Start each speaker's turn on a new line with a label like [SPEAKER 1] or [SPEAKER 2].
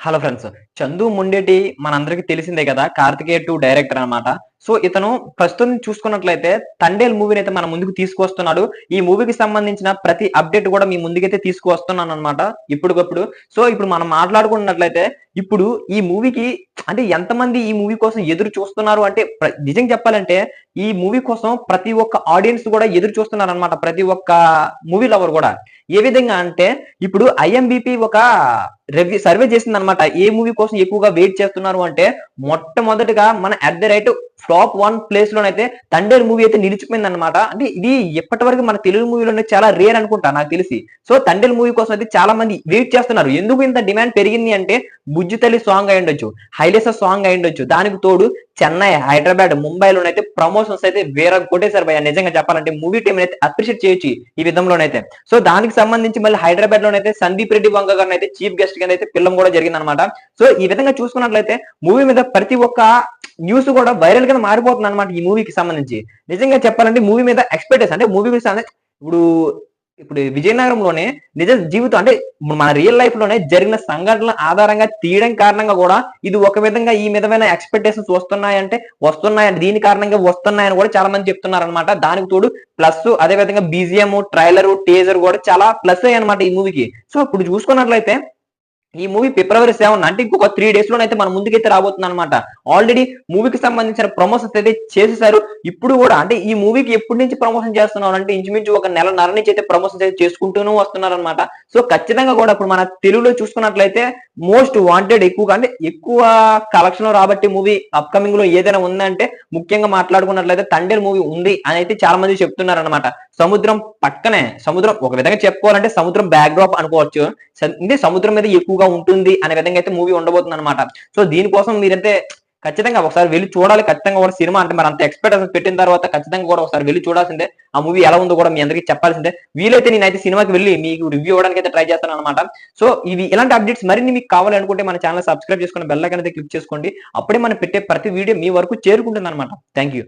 [SPEAKER 1] Hello friends. 'Chandu Mondeti' మనందరికీ తెలిసిందే కదా! 'కార్తికేయ 2' డైరెక్టర్ అన్నమాట. సో, ఇతను ప్రస్తుతం చూసుకున్నట్లయితే 'తండేల్' మూవీనైతే మన ముందుకు తీసుకొస్తున్నాడు. ఈ మూవీకి సంబంధించిన ప్రతి అప్డేట్ కూడా మీ ముందుకైతే తీసుకువస్తున్నానన్నమాట ఇప్పటికప్పుడు. సో, ఇప్పుడు మనం మాట్లాడుకున్నట్లయితే ఇప్పుడు ఈ మూవీకి అంటే ఎంతమంది ఈ మూవీ కోసం ఎదురు చూస్తున్నారు అంటే నిజంగా చెప్పాలంటే ఈ మూవీ కోసం ప్రతి ఒక్క ఆడియన్స్ కూడా ఎదురు చూస్తున్నారన్నమాట. ప్రతి ఒక్క మూవీ లవర్ కూడా. ఏ విధంగా అంటే ఇప్పుడు ఐఎంబీపీ ఒక సర్వే చేసిందనమాట. ఏ మూవీ కోసం ఎక్కువగా వెయిట్ చేస్తున్నారు అంటే మొట్టమొదటిగా మన at the rate top 1 place లోనైతే 'తండేల్' మూవీ అయితే నిలిచిపోయిందన్నమాట. అంటే ఇది ఇప్పటివరకు మన తెలుగు మూవీలోనే చాలా రేర్ అనుకుంటా నాకు తెలిసి. సో 'తండేల్' మూవీ కోసం అయితే చాలా మంది వెయిట్ చేస్తున్నారు. ఎందుకు ఇంత డిమాండ్ పెరిగింది అంటే 'బుజ్జి తల్లి' సాంగ్ అయ్యుండొచ్చు, 'హైలేసా' సాంగ్ అయ్యుండొచ్చు. దానికి తోడు చెన్నై, హైదరాబాద్, ముంబైలోనైతే ప్రమోషన్స్ అయితే వేరే కొట్టేశారు భయ్యా. నిజంగా చెప్పాలంటే మూవీ టీమ్ అయితే అప్రిషియేట్ చేయొచ్చు ఈ విధంలోనైతే. సో దానికి సంబంధించి మళ్ళీ హైదరాబాద్ లోనైతే సందీప్ రెడ్డి వంగ గారిని అయితే చీఫ్ గెస్ట్ కింద అయితే పిలవడం కూడా జరిగిందనమాట. సో ఈ విధంగా చూసుకున్నట్లయితే మూవీ మీద ప్రతి ఒక్క న్యూస్ కూడా వైరల్ గా మారిపోతుంది అనమాట ఈ మూవీకి సంబంధించి. నిజంగా చెప్పాలంటే మూవీ మీద ఎక్స్పెక్టేషన్ అంటే మూవీ ఇప్పుడు ఇప్పుడు విజయనగరంలోనే నిజ జీవితం అంటే మన రియల్ లైఫ్ లోనే జరిగిన సంఘటనల ఆధారంగా తీయడం కారణంగా కూడా ఇది ఒక విధంగా ఈ విధమైన ఎక్స్పెక్టేషన్స్ వస్తున్నాయంటే వస్తున్నాయని దీని కారణంగా వస్తున్నాయని కూడా చాలా మంది చెప్తున్నారు అనమాట. దానికి తోడు ప్లస్ అదే విధంగా బీజిఎం, ట్రైలర్, టీజర్ కూడా చాలా ప్లస్ అయ్యాయి అనమాట ఈ మూవీకి. సో ఇప్పుడు చూసుకున్నట్లయితే ఈ మూవీ ఫిబ్రవరి 7 అంటే ఇంకొక 3 డేస్ లోనైతే మన ముందుకైతే రాబోతుంది అనమాట. ఆల్రెడీ మూవీకి సంబంధించిన ప్రమోషన్స్ అయితే చేసేసారు. ఇప్పుడు కూడా అంటే ఈ మూవీకి ఎప్పటి నుంచి ప్రమోషన్ చేస్తున్నారు అంటే ఇంచుమించు ఒక నెలన్నర నుంచి అయితే ప్రమోషన్స్ అయితే చేసుకుంటూనే వస్తున్నారు అనమాట. సో ఖచ్చితంగా కూడా ఇప్పుడు మన తెలుగులో చూసుకున్నట్లయితే మోస్ట్ వాంటెడ్ ఎక్కువగా అంటే ఎక్కువ కలెక్షన్ రాబట్టి మూవీ అప్కమింగ్ లో ఏదైనా ఉందంటే ముఖ్యంగా మాట్లాడుకున్నట్లయితే 'తండేల్' మూవీ ఉంది అని అయితే చాలా మంది చెప్తున్నారు అనమాట. సముద్రం పక్కనే సముద్రం ఒక విధంగా చెప్పుకోవాలంటే సముద్రం బ్యాక్ డ్రాప్ అనుకోవచ్చు. అంటే సముద్రం మీద ఎక్కువగా ఉంటుంది అనే విధంగా అయితే మూవీ ఉండబోతుంది అనమాట. సో దీనికోసం మీరైతే ఖచ్చితంగా ఒకసారి వెళ్లి చూడాలి. ఖచ్చితంగా కూడా సినిమా అంటే మరి అంత ఎక్స్పెక్టేషన్స్ పెట్టిన తర్వాత ఖచ్చితంగా కూడా ఒకసారి వెళ్లి చూడాల్సిందే. ఆ మూవీ ఎలా ఉందో కూడా మీ అందరికీ చెప్పాల్సిందే. వీలైతే నేనైతే సినిమాకి వెళ్లి మీకు రివ్యూ ఇవ్వడానికి అయితే ట్రై చేస్తాను అనమాట. సో ఇవి ఇలాంటి అప్డేట్స్ మరిన్ని మీకు కావాలనుకుంటే మన ఛానల్ సబ్స్క్రైబ్ చేసుకుని బెల్ ఐకాన్ అయితే క్లిక్ చేసుకోండి. అప్పుడే మనం పెట్టే ప్రతి వీడియో మీ వరకు చేరుకుంటుంది అనమాట. Thank you.